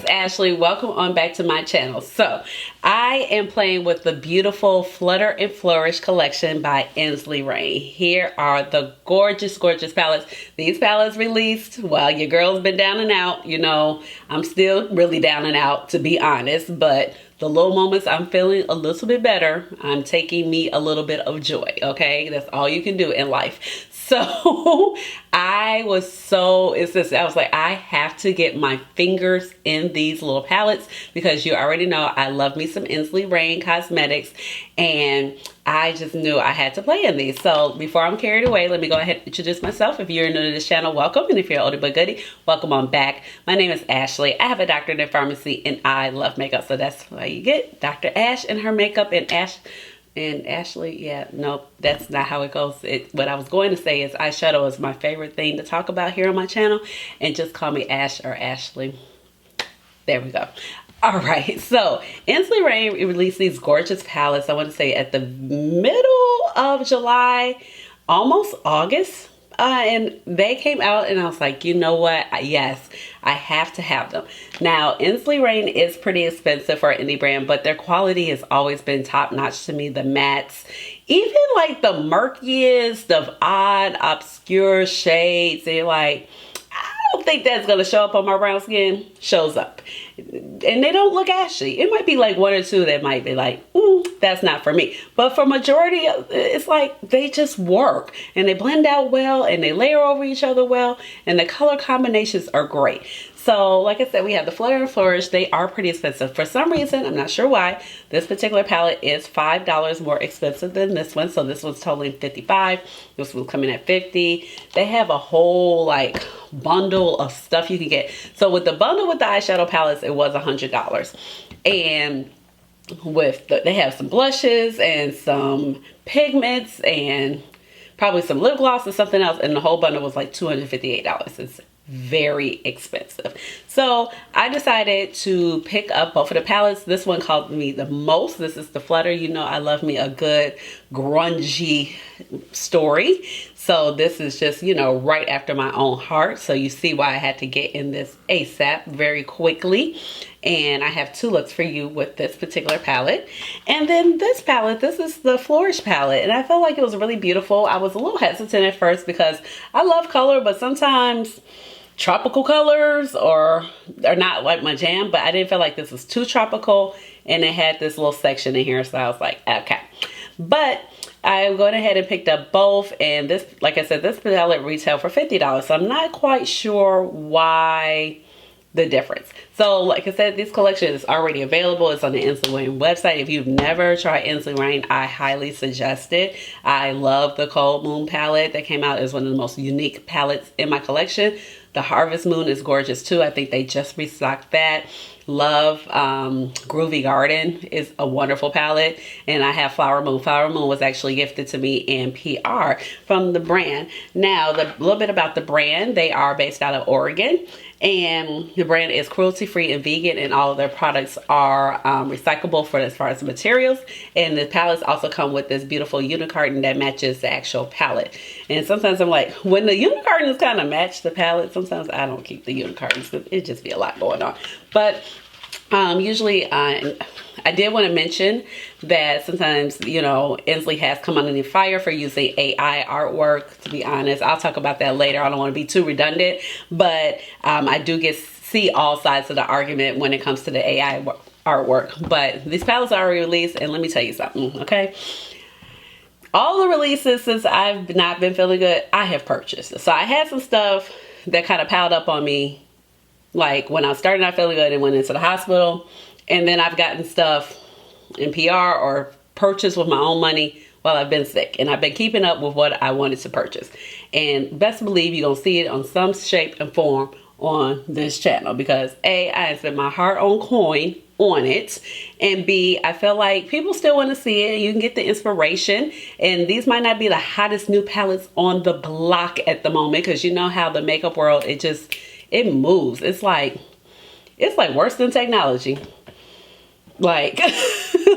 Ashley, welcome on back to my channel. So I am playing with the beautiful Flutter and Flourish collection by Ensley Reign. Here are the gorgeous palettes. These palettes released while your girl's been down and out. You know, I'm still really down and out, to be honest, but the little moments I'm feeling a little bit better, I'm taking me a little bit of joy, okay? That's all you can do in life. So I was like, I have to get my fingers in these little palettes because you already know I love me some Ensley Reign Cosmetics, and I just knew I had to play in these. So before I'm carried away, let me go ahead and introduce myself. If you're new to this channel, welcome. And if you're oldie but goodie, welcome on back. My name is Ashley. I have a doctorate in pharmacy and I love makeup. So that's why you get Dr. Ash and her makeup and Ashley. Yeah, no, that's not how it goes. What I was going to say is eyeshadow is my favorite thing to talk about here on my channel, and just call me Ash or Ashley. There we go. All right, so Ensley Reign released these gorgeous palettes, I want to say at the middle of July, almost August. And they came out and I was like, you know what? Yes, I have to have them. Now, Ensley Reign is pretty expensive for an indie brand, but their quality has always been top notch to me. The mattes, even like the murkiest of odd, obscure shades, they're like, I don't think that's going to show up on my brown skin, shows up. And they don't look ashy. It might be like one or two that might be like, that's not for me. But for majority, it's like they just work and they blend out well and they layer over each other well, and the color combinations are great. So like I said, we have the Flutter and Flourish. They are pretty expensive. For some reason, I'm not sure why, this particular palette is $5 more expensive than this one. So this one's totaling $55. This one's coming at $50. They have a whole like bundle of stuff you can get. So with the bundle with the eyeshadow palettes, it was $100. And with they have some blushes and some pigments and probably some lip gloss and something else, and the whole bundle was like $258. It's very expensive. So I decided to pick up both of the palettes. This one called me the most. This is the Flutter. You know I love me a good grungy story. So this is just, you know, right after my own heart. So you see why I had to get in this ASAP very quickly. And I have two looks for you with this particular palette. And then this palette, this is the Flourish palette. And I felt like it was really beautiful. I was a little hesitant at first because I love color, but sometimes tropical colors are not like my jam. But I didn't feel like this was too tropical. And it had this little section in here. So I was like, okay. But I went ahead and picked up both, and this, like I said, this palette retailed for $50. So I'm not quite sure why the difference. So like I said, this collection is already available. It's on the Ensley Reign website. If you've never tried Ensley Reign, I highly suggest it. I love the Cold Moon palette that came out as one of the most unique palettes in my collection. The Harvest Moon is gorgeous too. I think they just restocked that. Love Groovy Garden is a wonderful palette, and I have Flower Moon. Flower Moon was actually gifted to me in PR from the brand. Now, a little bit about the brand. They are based out of Oregon, and the brand is cruelty-free and vegan, and all of their products are recyclable for as far as the materials. And the palettes also come with this beautiful unicarton that matches the actual palette. And sometimes I'm like, when the unicartons kind of match the palette, sometimes I don't keep the unicartons because it just be a lot going on. But usually I did want to mention that sometimes, you know, Ensley has come under the fire for using AI artwork. To be honest, I'll talk about that later. I don't want to be too redundant, but I do see all sides of the argument when it comes to the AI artwork. But these palettes are already released, and let me tell you something, okay? All the releases since I've not been feeling good, I have purchased. So I had some stuff that kind of piled up on me, like when I started not feeling good and went into the hospital. And then I've gotten stuff in PR or purchased with my own money while I've been sick. And I've been keeping up with what I wanted to purchase. And best believe you're going to see it on some shape and form on this channel. Because A, I spent my hard-earned coin on it, and B, I feel like people still want to see it. You can get the inspiration, and these might not be the hottest new palettes on the block at the moment, because you know how the makeup world, it moves. It's like worse than technology. Like,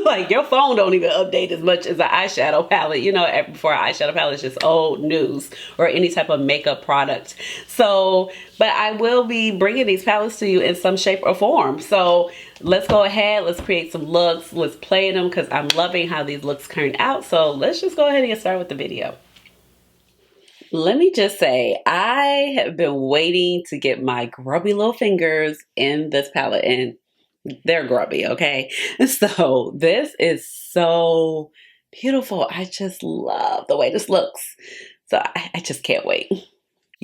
like your phone don't even update as much as an eyeshadow palette. You know, before an eyeshadow palette is just old news, or any type of makeup product. So, but I will be bringing these palettes to you in some shape or form. So let's go ahead, let's create some looks, let's play them, because I'm loving how these looks turned out. So let's just go ahead and get started with the video. Let me just say, I have been waiting to get my grubby little fingers in this palette, and they're grubby, okay? So this is so beautiful. I just love the way this looks. So I just can't wait.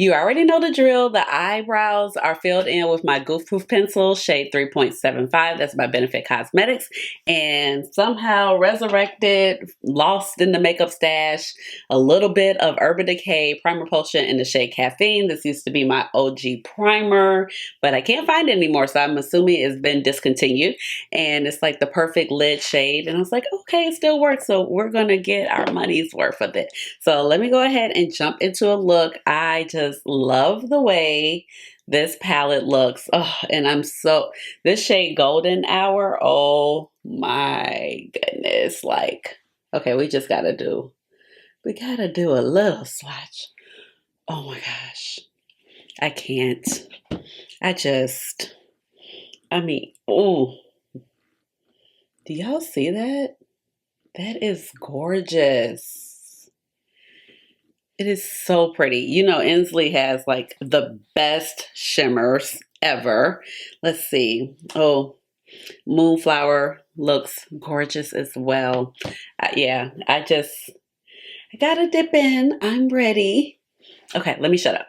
You already know the drill. The eyebrows are filled in with my Goof Proof pencil, shade 3.75. That's by Benefit Cosmetics. And somehow resurrected, lost in the makeup stash, a little bit of Urban Decay Primer Potion in the shade Caffeine. This used to be my OG primer, but I can't find it anymore, so I'm assuming it's been discontinued. And it's like the perfect lid shade. And I was like, okay, it still works, so we're going to get our money's worth of it. So let me go ahead and jump into a look. I just love the way this palette looks. Oh, and this shade Golden Hour, oh my goodness. Like, okay, we gotta do a little swatch. Oh my gosh, I can't. I mean, oh, do y'all see that? That is gorgeous. It is so pretty. You know, Ensley has like the best shimmers ever. Let's see. Oh, Moonflower looks gorgeous as well. Yeah, I gotta dip in. I'm ready. Okay, let me shut up.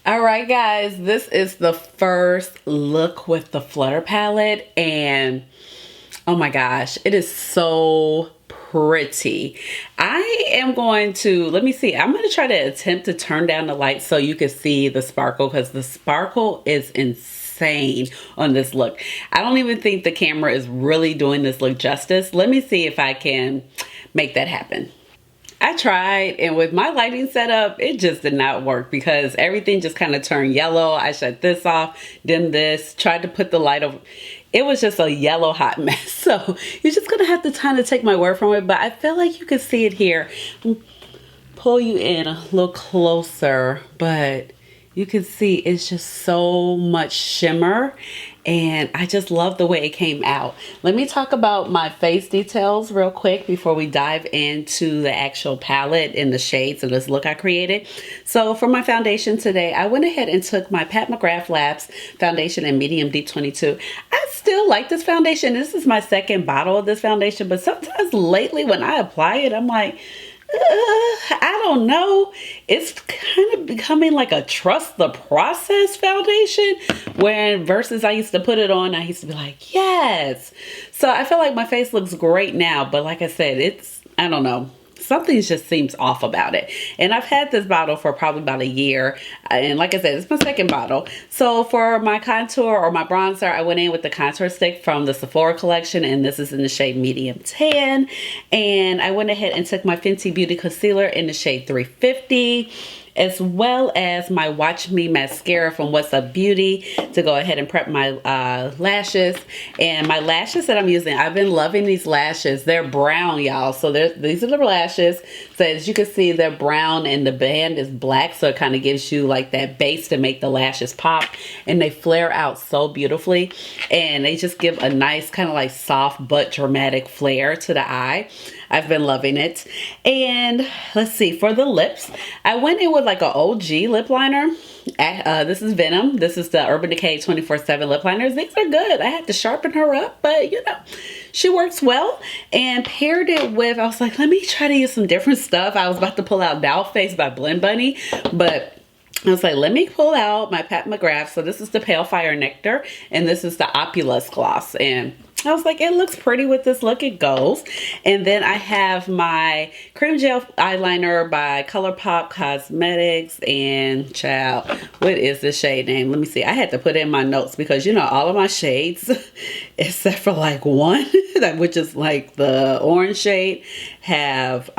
Alright guys, this is the first look with the Flutter palette, and oh my gosh, it is so pretty. I am going to, let me see, I'm going to try to attempt to turn down the light so you can see the sparkle, because the sparkle is insane on this look. I don't even think the camera is really doing this look justice. Let me see if I can make that happen. I tried, and with my lighting setup, it just did not work because everything just kind of turned yellow. I shut this off, then this, tried to put the light over. it was just a yellow hot mess. So you're just gonna have to kind of take my word from it, but I feel like you can see it here. Pull you in a little closer, but you can see it's just so much shimmer, and I just love the way it came out. Let me talk about my face details real quick before we dive into the actual palette and the shades of this look I created. So for my foundation today, I went ahead and took my Pat McGrath Labs foundation in medium deep 22. I still like this foundation. This is my second bottle of this foundation, but sometimes lately when I apply it, I'm like, I don't know. It's kind of becoming like a trust the process foundation, when versus I used to put it on, I used to be like, yes. So I feel like my face looks great now, but like I said, I don't know. Something just seems off about it. And I've had this bottle for probably about a year. And like I said, it's my second bottle. So for my contour or my bronzer, I went in with the contour stick from the Sephora collection. And this is in the shade medium tan. And I went ahead and took my Fenty Beauty concealer in the shade 350. As well as my Watch Me mascara from What's Up Beauty to go ahead and prep my lashes. And my lashes that I'm using, I've been loving these lashes. They're brown, y'all. So these are the lashes. So as you can see, they're brown and the band is black. So it kind of gives you like that base to make the lashes pop. And they flare out so beautifully. And they just give a nice kind of like soft but dramatic flare to the eye. I've been loving it. And let's see, for the lips, I went in with like an OG lip liner. This is Venom. This is the Urban Decay 24/7 lip liners. These are good. I had to sharpen her up, but you know, she works well. And paired it with, I was like, let me try to use some different stuff. I was about to pull out Doll Face by Blend Bunny, but I was like, let me pull out my Pat McGrath. So this is the Pale Fire Nectar, and this is the Opulus Gloss. And I was like, it looks pretty with this look, it goes. And then I have my Creme Gel Eyeliner by Colourpop Cosmetics. And child, what is this shade name? Let me see. I had to put in my notes because, you know, all of my shades, except for like one, which is like the orange shade, have,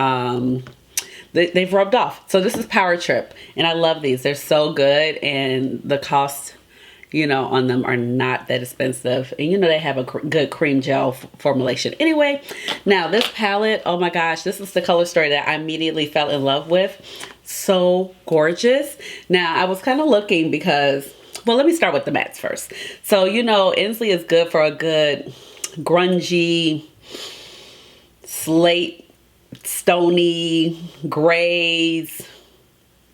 they've rubbed off. So this is Powertrip. And I love these. They're so good. And the cost, you know, on them are not that expensive. And you know, they have a good cream gel formulation. Anyway, now this palette, oh my gosh, this is the color story that I immediately fell in love with. So gorgeous. Now I was kind of looking because, well, let me start with the mattes first. So, you know, Ensley is good for a good grungy, slate, stony, grays,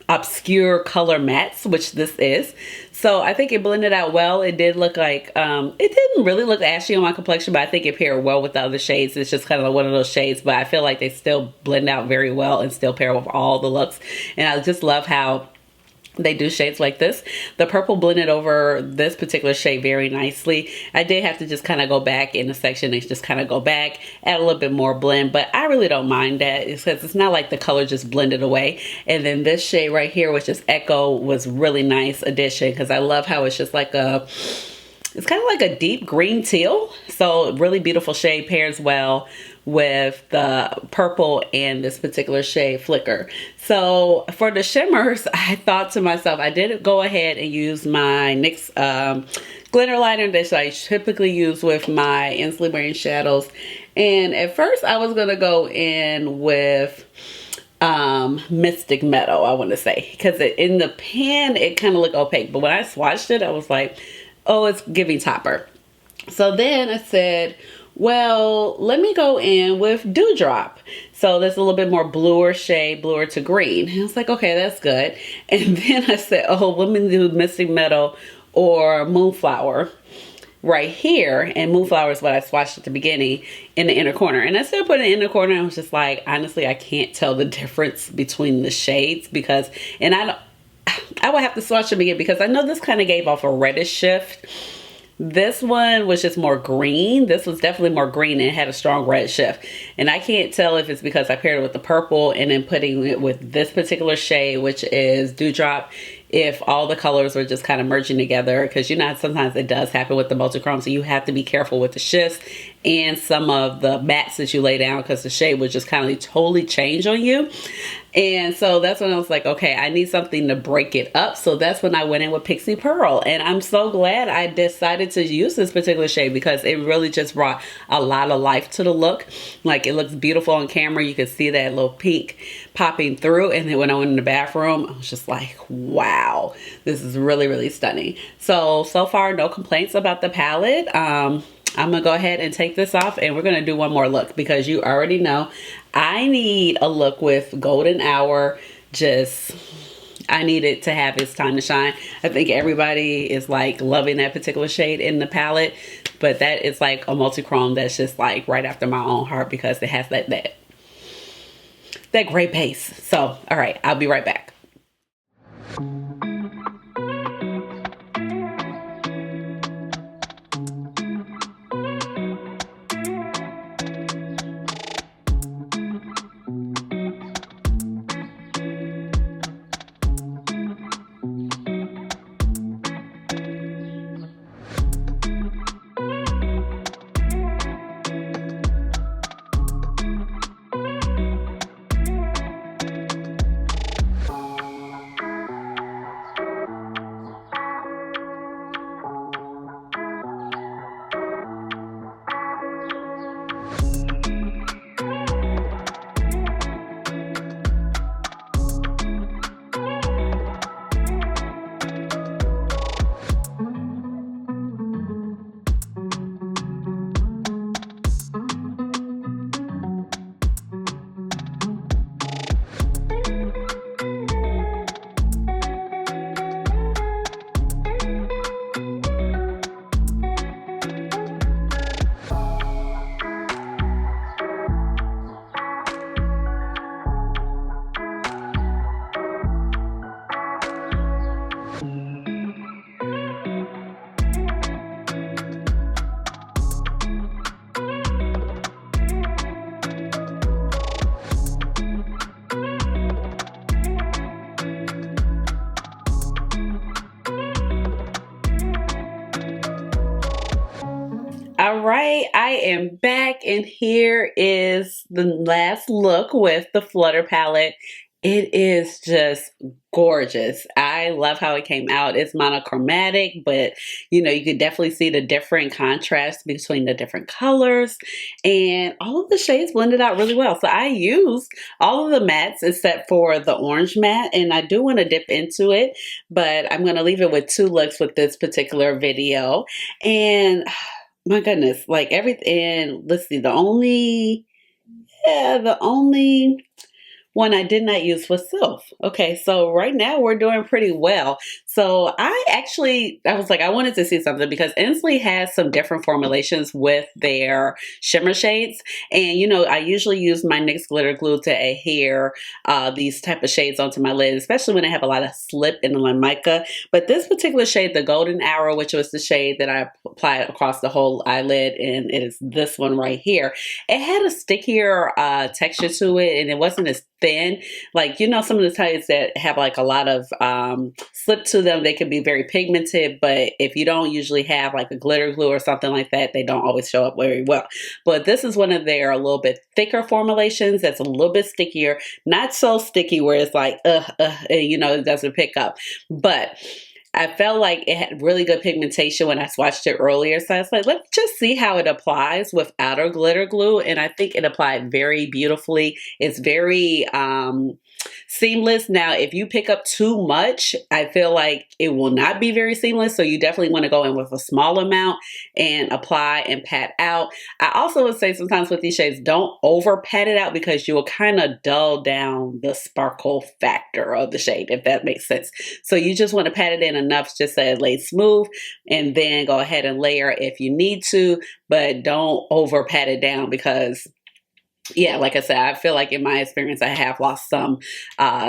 obscure color mattes, which this is. So I think it blended out well. It did look like, it didn't really look ashy on my complexion, but I think it paired well with the other shades. It's just kind of like one of those shades, but I feel like they still blend out very well and still pair with all the looks. And I just love how they do shades like this. The purple blended over this particular shade very nicely. I did have to just kind of go back in the section and just kind of go back, add a little bit more blend, but I really don't mind that. It's because it's not like the color just blended away. And then this shade right here, which is Echo, was really nice addition because I love how it's just like it's kind of like a deep green teal. So really beautiful shade, pairs well with the purple and this particular shade Flicker. So for the shimmers, I thought to myself, I did go ahead and use my NYX glitter liner that I typically use with my Ensley Reign shadows. And at first I was gonna go in with Mystic Meadow, I want to say, because in the pan it kind of looked opaque, but when I swatched it, I was like, oh, it's giving topper. So then I said, well, let me go in with Dewdrop. So there's a little bit more bluer shade, bluer to green. And I was like, okay, that's good. And then I said, oh, let me do Mystic Meadow or Moonflower right here. And Moonflower is what I swatched at the beginning in the inner corner. And I still put it in the inner corner. I was just like, honestly, I can't tell the difference between the shades because, and I would have to swatch them again because I know this kind of gave off a reddish shift. This one was just more green. This was definitely more green and had a strong red shift. And I can't tell if it's because I paired it with the purple and then putting it with this particular shade, which is Dewdrop, if all the colors were just kind of merging together. Because you know, sometimes it does happen with the multichrome. So you have to be careful with the shifts and some of the mattes that you lay down because the shade would just kind of totally change on you. And so that's when I was like, okay, I need something to break it up. So that's when I went in with Pixie Pearl. And I'm so glad I decided to use this particular shade because it really just brought a lot of life to the look. Like, it looks beautiful on camera. You can see that little pink popping through. And then when I went in the bathroom, I was just like, wow, this is really, really stunning. So far, no complaints about the palette. I'm gonna go ahead and take this off and we're gonna do one more look because you already know I need a look with Golden Hour. I need it to have its time to shine. I think everybody is like loving that particular shade in the palette, but that is like a multi-chrome that's just like right after my own heart because it has that gray base. So, all right, I'll be right back. All right, I am back and here is the last look with the Flutter palette. It is just gorgeous. I love how it came out. It's monochromatic, but you know, you could definitely see the different contrast between the different colors and all of the shades blended out really well. So I used all of the mattes except for the orange matte, and I do want to dip into it, but I'm going to leave it with 2 looks with this particular video. And my goodness, like everything, let's see, the only one I did not use was Sylph. Okay, so right now we're doing pretty well. So I was like, I wanted to see something because Ensley has some different formulations with their shimmer shades. And you know, I usually use my NYX glitter glue to adhere these type of shades onto my lid, especially when I have a lot of slip in the mica. But this particular shade, the Golden Hour, which was the shade that I applied across the whole eyelid, and it is this one right here. It had a stickier texture to it, and it wasn't as thin. Like, you know, some of the types that have like a lot of slip to them, they can be very pigmented, but if you don't usually have like a glitter glue or something like that, they don't always show up very well. But this is one of their a little bit thicker formulations that's a little bit stickier, not so sticky where it's like, you know, it doesn't pick up. But I felt like it had really good pigmentation when I swatched it earlier. So I was like, let's just see how it applies without a glitter glue. And I think it applied very beautifully. It's very seamless. Now, if you pick up too much, I feel like it will not be very seamless. So you definitely want to go in with a small amount and apply and pat out. I also would say sometimes with these shades, don't over pat it out because you will kind of dull down the sparkle factor of the shade, if that makes sense. So you just want to pat it in enough just so it lays smooth, and then go ahead and layer if you need to, but don't over pat it down because, yeah, like I said, I feel like in my experience, I have lost some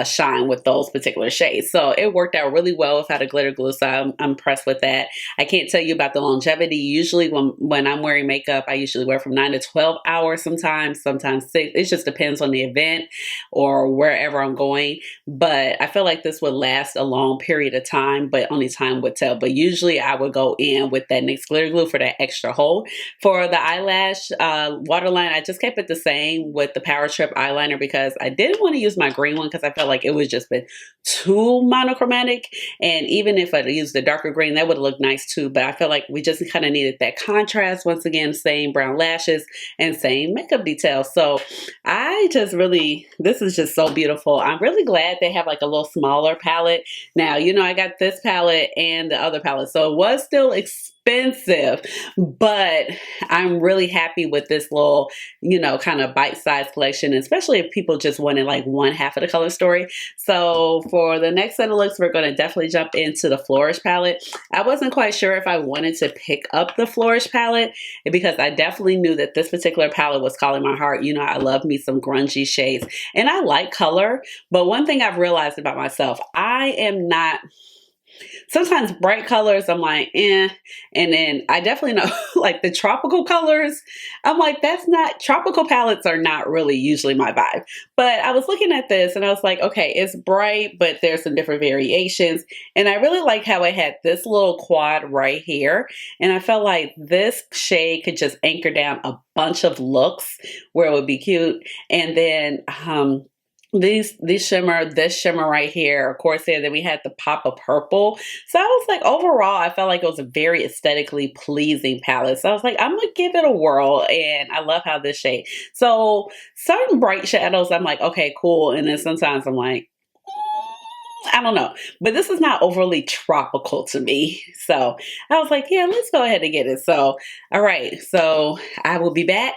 shine with those particular shades. So it worked out really well without a glitter glue. So I'm impressed with that. I can't tell you about the longevity. Usually when I'm wearing makeup, I usually wear from 9 to 12 hours sometimes 6. It just depends on the event or wherever I'm going. But I feel like this would last a long period of time, but only time would tell. But usually I would go in with that NYX glitter glue for that extra hold. For the eyelash waterline, I just kept it the same. same with the Powertrip eyeliner because I didn't want to use my green one because I felt like it was just been too monochromatic. And even if I used the darker green, that would have looked nice too. But I felt like we just kind of needed that contrast. Once again, same brown lashes and same makeup details. So I just really, this is just so beautiful. I'm really glad they have like a little smaller palette. Now, you know, I got this palette and the other palette, so it was still expensive, but I'm really happy with this little, you know, kind of bite-sized collection, especially if people just wanted like one half of the color story. So for the next set of looks, we're going to definitely jump into the Flourish palette. I wasn't quite sure if I wanted to pick up the Flourish palette because I definitely knew that this particular palette was calling my heart. You know, I love me some grungy shades and I like color, but one thing I've realized about myself, I am not, sometimes bright colors, I'm like, eh. And then I definitely know like the tropical colors, I'm like, that's not, tropical palettes are not really usually my vibe. But I was looking at this and I was like, okay, it's bright, but there's some different variations. And I really like how it had this little quad right here. And I felt like this shade could just anchor down a bunch of looks where it would be cute. And then, this shimmer right here, of course, there, then we had the pop of purple. So I was like, overall, I felt like it was a very aesthetically pleasing palette. So I was like, I'm gonna give it a whirl, and I love how this shade. So certain bright shadows, I'm like, okay, cool. And then sometimes I'm like, I don't know, but this is not overly tropical to me. So I was like, yeah, let's go ahead and get it. So, all right. So I will be back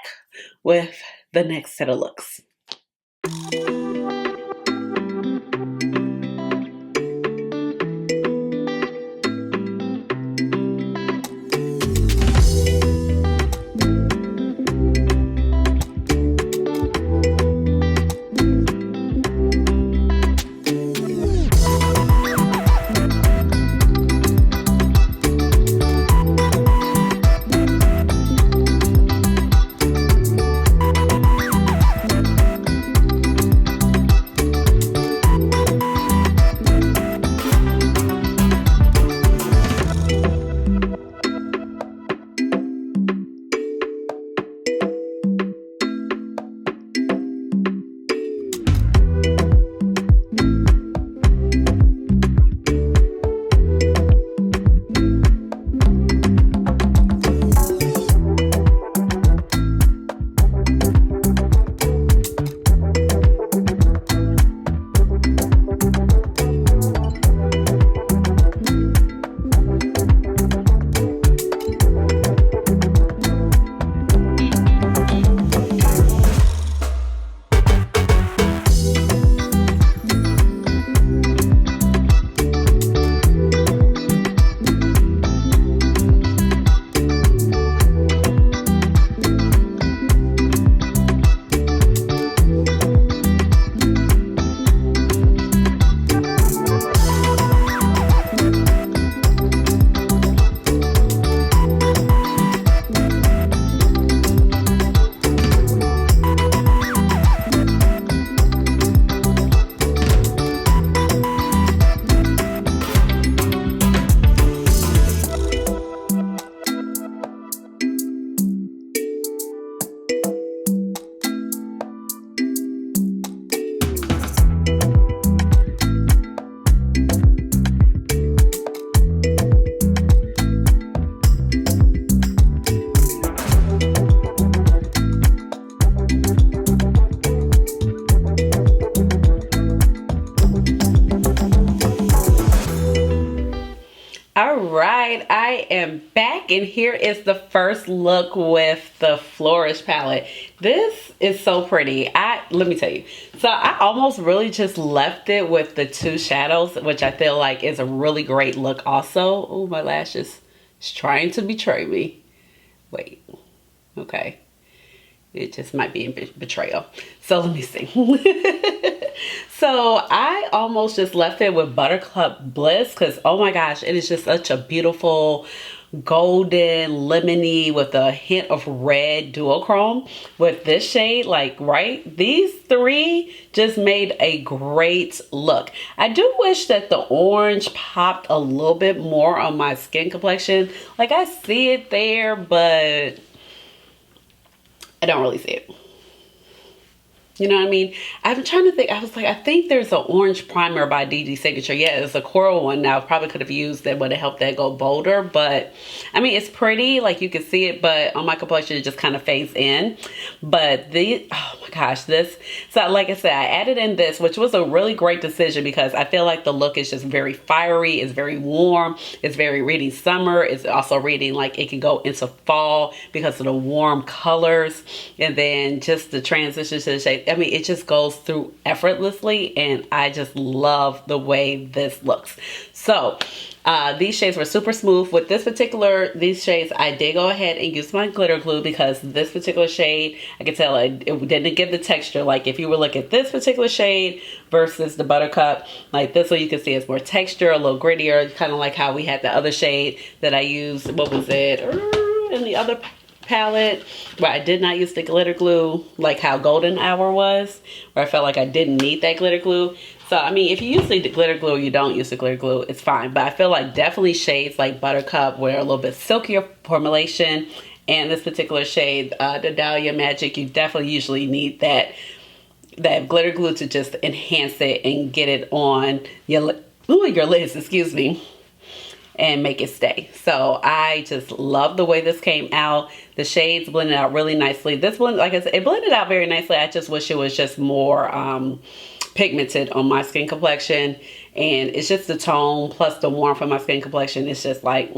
with the next set of looks. Alright, I am back and here is the first look with the Flourish palette. This is so pretty. Let me tell you. So I almost really just left it with the two shadows, which I feel like is a really great look also. Oh, my lashes is trying to betray me. Wait, okay. It just might be in betrayal. So let me see. So I almost just left it with Buttercup Bliss because, oh my gosh, it is just such a beautiful golden lemony with a hint of red duochrome with this shade. Like, right, these three just made a great look. I do wish that the orange popped a little bit more on my skin complexion. Like, I see it there, but I don't really see it. You know what I mean? I'm trying to think. I was like, I think there's an orange primer by Dede Signature. Yeah, it's a coral one now. Probably could have used that, would have helped that go bolder. But I mean, it's pretty, like you can see it, but on my complexion, it just kind of fades in. But oh my gosh, this. So like I said, I added in this, which was a really great decision because I feel like the look is just very fiery. It's very warm. It's very reading summer. It's also reading like it can go into fall because of the warm colors. And then just the transition to the shade. I mean, it just goes through effortlessly, and I just love the way this looks. So these shades were super smooth. With these shades, I did go ahead and use my glitter glue because this particular shade, I could tell it didn't give the texture. Like if you were looking at this particular shade versus the Buttercup, like this one you can see it's more texture, a little grittier, kind of like how we had the other shade that I used. What was it? In the other palette where I did not use the glitter glue, like how Golden Hour was, where I felt like I didn't need that glitter glue. So I mean, if you use the glitter glue or you don't use the glitter glue, it's fine. But I feel like definitely shades like Buttercup where a little bit silkier formulation, and this particular shade, the Dahlia Magic, you definitely usually need that glitter glue to just enhance it and get it on your lids, excuse me, and make it stay. So I just love the way this came out. The shades blended out really nicely. This one, like I said, it blended out very nicely. I just wish it was just more pigmented on my skin complexion, and it's just the tone plus the warmth of my skin complexion. It's just like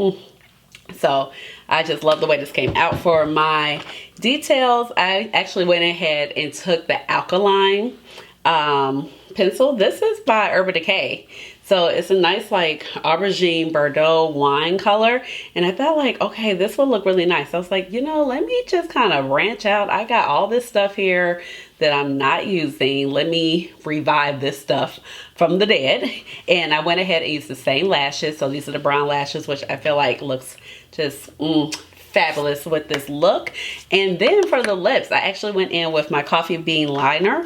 So I just love the way this came out. For my details, I actually went ahead and took the Alkaline pencil. This is by Urban Decay. So it's a nice like aubergine Bordeaux wine color. And I felt like, okay, this will look really nice. I was like, you know, let me just kind of branch out. I got all this stuff here that I'm not using. Let me revive this stuff from the dead. And I went ahead and used the same lashes. So these are the brown lashes, which I feel like looks just fabulous with this look. And then for the lips, I actually went in with my Coffee Bean liner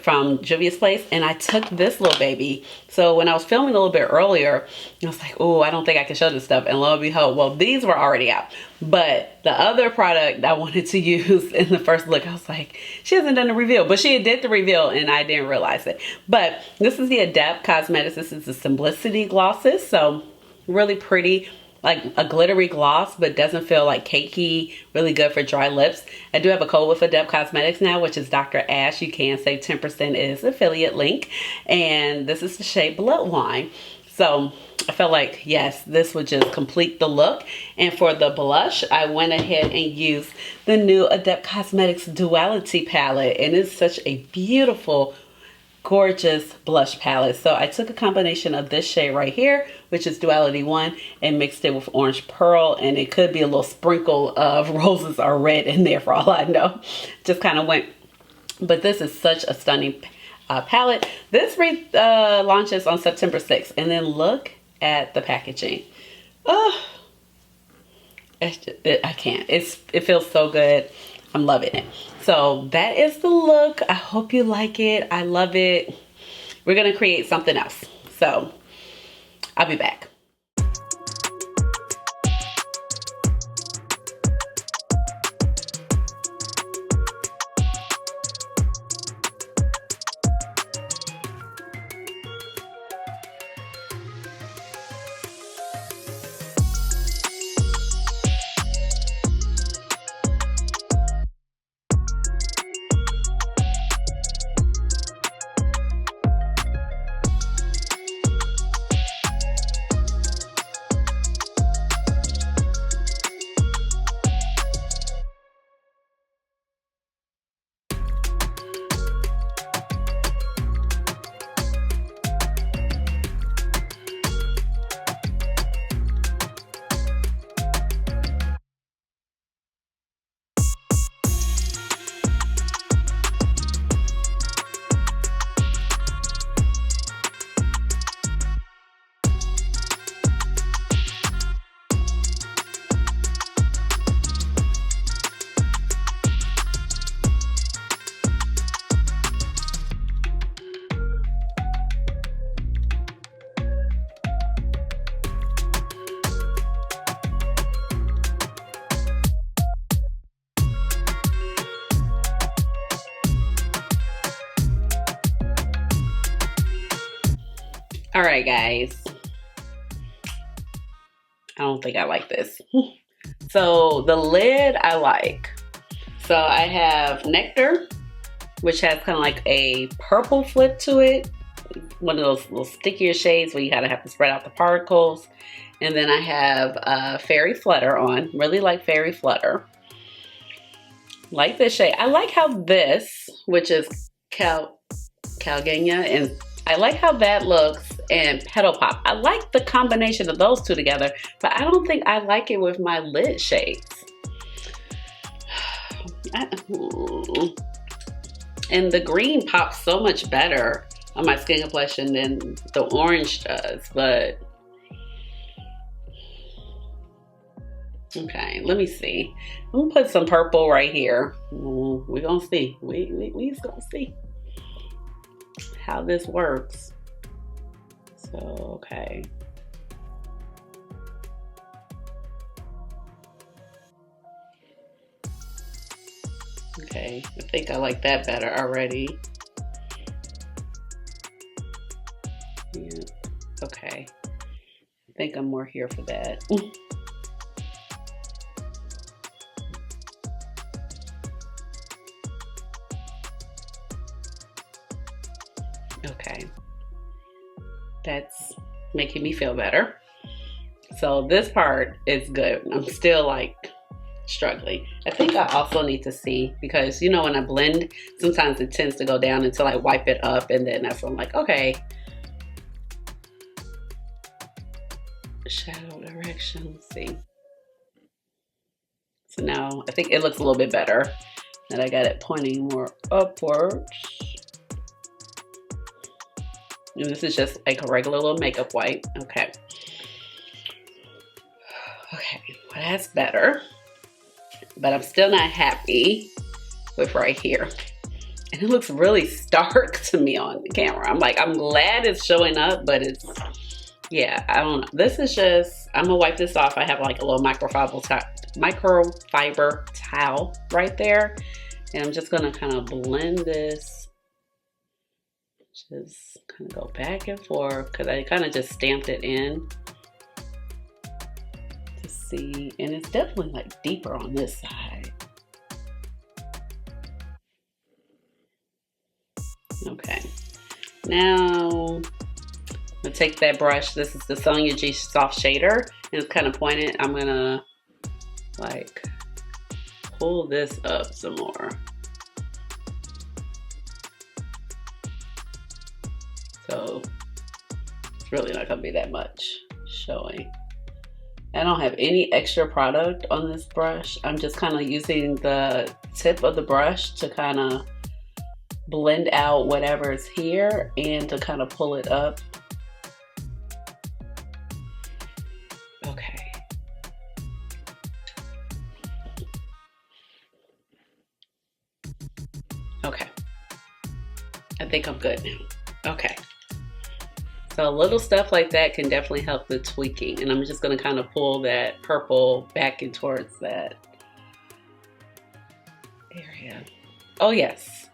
from Juvia's Place, and I took this little baby. So when I was filming a little bit earlier, I was like, oh, I don't think I can show this stuff. And lo and behold, well, these were already out. But the other product I wanted to use in the first look, I was like, she hasn't done the reveal. But she did the reveal and I didn't realize it. But this is the Adept Cosmetics. This is the Simplicity Glosses. So really pretty, like a glittery gloss, but doesn't feel like cakey. Really good for dry lips. I do have a code with Adept Cosmetics now, which is Dr. Ash. You can save 10%, is affiliate link. And this is the shade Blood Wine. So I felt like, yes, this would just complete the look. And for the blush, I went ahead and used the new Adept Cosmetics Duality palette. And it's such a beautiful, gorgeous blush palette. So I took a combination of this shade right here, which is Duality 1, and mixed it with Orange Pearl. And it could be a little sprinkle of roses or red in there for all I know. Just kind of went. But this is such a stunning palette. This launches on September 6th. And then look at the packaging. Oh, I can't. It feels so good. I'm loving it. So that is the look. I hope you like it. I love it. We're going to create something else. So I'll be back. All right, guys. I don't think I like this. So the lid I like. So I have Nectar, which has kind of like a purple flip to it. One of those little stickier shades where you gotta have to spread out the particles. And then I have Fairy Flutter on. Really like Fairy Flutter. Like this shade. I like how this, which is Calgania, and I like how that looks, and Petal Pop. I like the combination of those two together, but I don't think I like it with my lid shades. And the green pops so much better on my skin complexion than the orange does, but okay, let me see. I'm gonna put some purple right here. We're gonna see. We just gonna see how this works. So, okay. Okay, I think I like that better already. Yeah, okay. I think I'm more here for that. Okay, that's making me feel better. So this part is good. I'm still like struggling. I think I also need to see, because you know when I blend, sometimes it tends to go down until I wipe it up, and then that's when I'm like, okay. Shadow direction, let's see. So now I think it looks a little bit better that I got it pointing more upwards. And this is just like a regular little makeup wipe. Okay. Okay, well that's better. But I'm still not happy with right here. And it looks really stark to me on the camera. I'm like, I'm glad it's showing up, but it's, yeah, I don't know. This is just, I'm gonna wipe this off. I have like a little microfiber towel right there. And I'm just gonna kind of blend this. Just kind of go back and forth because I kind of just stamped it in to see, and it's definitely like deeper on this side. Okay, now I'm gonna take that brush. This is the Sonia G Soft Shader, and it's kind of pointed. I'm gonna like pull this up some more. So it's really not gonna be that much showing. I don't have any extra product on this brush. I'm just kind of using the tip of the brush to kind of blend out whatever is here and to kind of pull it up. Okay. Okay. I think I'm good now. Okay. So little stuff like that can definitely help the tweaking. And I'm just gonna kind of pull that purple back in towards that area. Oh yes.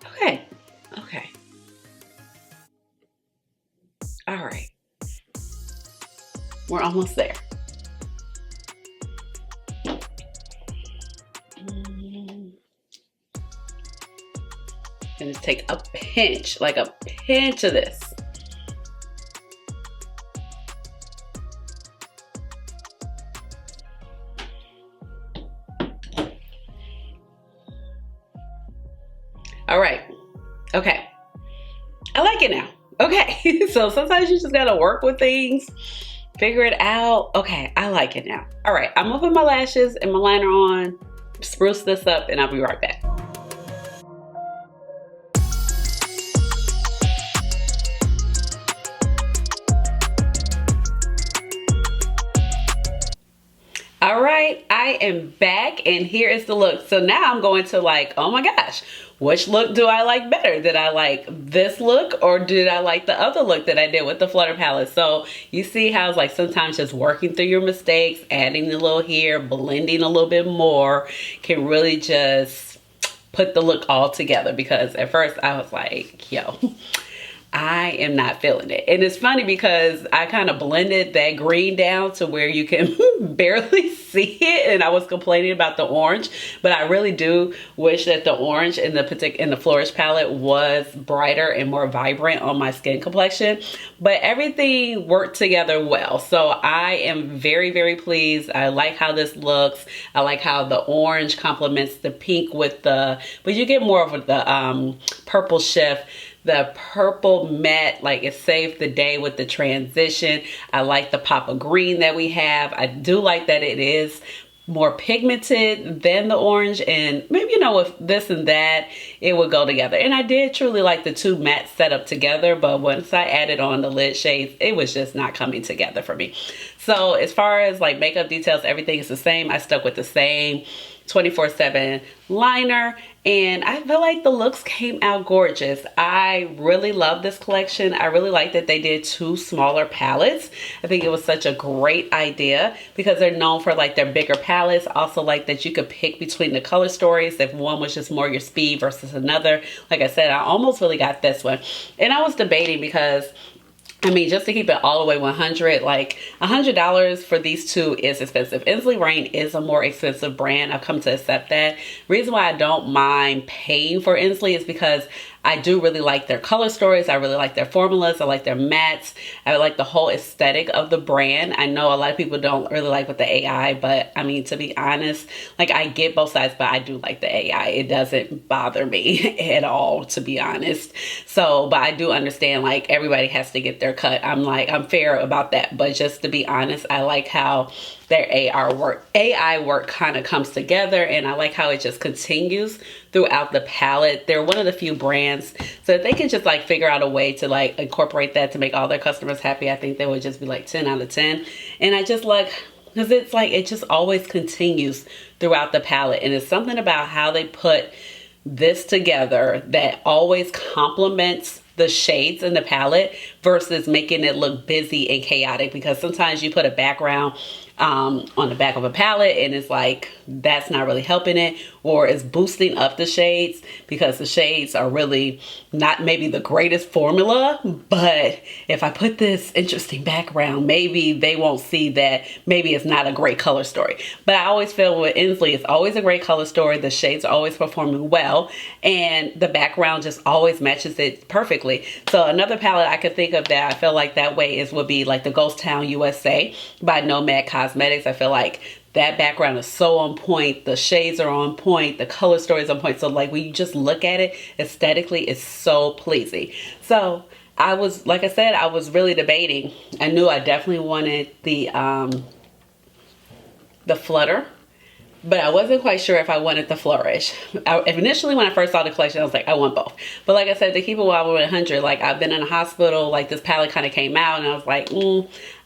Okay, okay. All right. We're almost there. And just take a pinch, like a pinch of this. All right, okay. I like it now. Okay, so sometimes you just gotta work with things, figure it out. Okay, I like it now. All right, I'm gonna put my lashes and my liner on, spruce this up, and I'll be right back. All right, I am back and here is the look. So now I'm going to like, oh my gosh, which look do I like better? Did I like this look or did I like the other look that I did with the Flutter Palette? So you see how it's like sometimes just working through your mistakes, adding a little here, blending a little bit more can really just put the look all together, because at first I was like, yo, I am not feeling it. And it's funny because I kind of blended that green down to where you can barely see it, and I was complaining about the orange, but I really do wish that the orange in the Flourish palette was brighter and more vibrant on my skin complexion, but everything worked together well. So I am very, very pleased. I like how this looks. I like how the orange complements the pink with the, but you get more of the purple shift. The purple matte, like it saved the day with the transition. I like the pop of green that we have. I do like that it is more pigmented than the orange, and maybe, you know, with this and that, it would go together. And I did truly like the two mattes set up together, but once I added on the lid shades, it was just not coming together for me. So as far as like makeup details, everything is the same. I stuck with the same 24/7 liner, and I feel like the looks came out gorgeous. I really love this collection. I really like that they did two smaller palettes. I think it was such a great idea because they're known for like their bigger palettes. Also like that you could pick between the color stories if one was just more your speed versus another. Like I said, I almost really got this one, and I was debating because I mean, just to keep it all the way 100, like $100 for these two is expensive. Ensley Reign is a more expensive brand. I've come to accept that. Reason why I don't mind paying for Ensley is because I do really like their color stories. I really like their formulas. I like their mattes. I like the whole aesthetic of the brand. I know a lot of people don't really like with the AI, but I mean, to be honest, like I get both sides, but I do like the AI. It doesn't bother me at all, to be honest. So, but I do understand like everybody has to get their cut. I'm fair about that. But just to be honest, I like how their AI work kind of comes together, and I like how it just continues throughout the palette. They're one of the few brands, so if they can just like figure out a way to like incorporate that to make all their customers happy, I think they would just be like 10 out of 10. And I just like, because it's like it just always continues throughout the palette, and it's something about how they put this together that always complements the shades in the palette versus making it look busy and chaotic. Because sometimes you put a background on the back of a palette and it's like that's not really helping it, or it's boosting up the shades because the shades are really not maybe the greatest formula. But if I put this interesting background, maybe they won't see that maybe it's not a great color story. But I always feel with Ensley, it's always a great color story. The shades are always performing well, and the background just always matches it perfectly. So another palette I could think of that I feel like that way would be like the Ghost Town USA by Nomad Cosmetics. I feel like that background is so on point. The shades are on point. The color story is on point. So like when you just look at it aesthetically, it's so pleasing. So I was, like I said, I was really debating. I knew I definitely wanted the Flutter, but I wasn't quite sure if I wanted the Flourish. Initially, when I first saw the collection, I was like, I want both. But like I said, to keep it while we're at 100, like I've been in a hospital, like this palette kind of came out and I was like,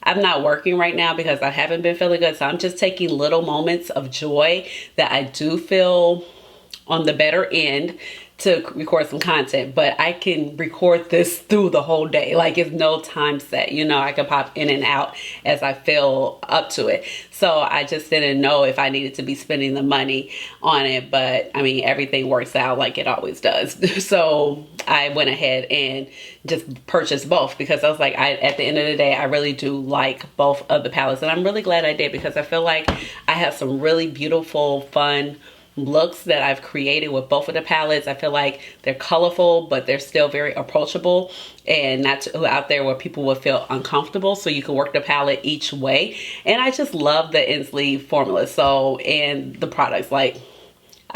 I'm not working right now because I haven't been feeling good. So I'm just taking little moments of joy that I do feel on the better end to record some content, but I can record this through the whole day. Like it's no time set, you know, I can pop in and out as I feel up to it. So I just didn't know if I needed to be spending the money on it, but I mean, everything works out like it always does. So I went ahead and just purchased both because I was like, at the end of the day, I really do like both of the palettes, and I'm really glad I did because I feel like I have some really beautiful, fun looks that I've created with both of the palettes. I feel like they're colorful, but they're still very approachable and not too out there where people will feel uncomfortable. So you can work the palette each way. And I just love the Ensley formula. So, and the products, like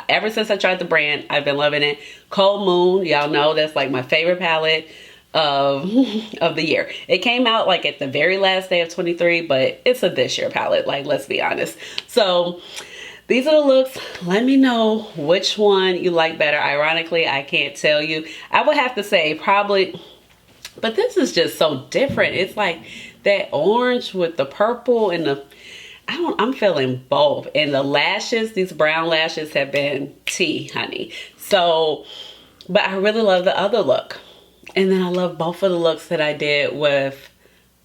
ever since I tried the brand, I've been loving it. Cold Moon, y'all know that's like my favorite palette of the year. It came out like at the very last day of 23, but it's a this year palette, like let's be honest. So these are the looks. Let me know which one you like better. Ironically, I can't tell you. I would have to say probably, but this is just so different. It's like that orange with the purple and the, I'm feeling both. And the lashes, these brown lashes have been tea, honey. So, but I really love the other look. And then I love both of the looks that I did with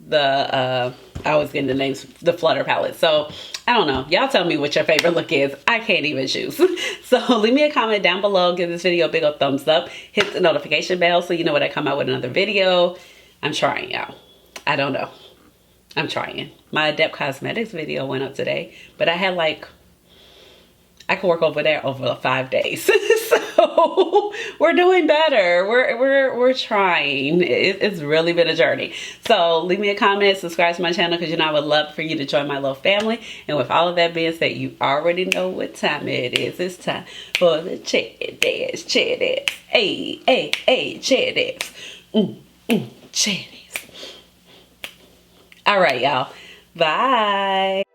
the I always get the names, the Flutter Palette. So I don't know. Y'all tell me what your favorite look is. I can't even choose. So leave me a comment down below. Give this video a big old thumbs up. Hit the notification bell so you know when I come out with another video. I'm trying, y'all. I don't know. I'm trying. My Adept Cosmetics video went up today, but I had like, I could work over there over 5 days. So we're doing better. We're trying. It's really been a journey. So leave me a comment, subscribe to my channel, because you know I would love for you to join my little family. And with all of that being said, you already know what time it is. It's time for the chair dance, chair dance. Hey, hey, hey, chair dance. Chair dance. All right, y'all. Bye.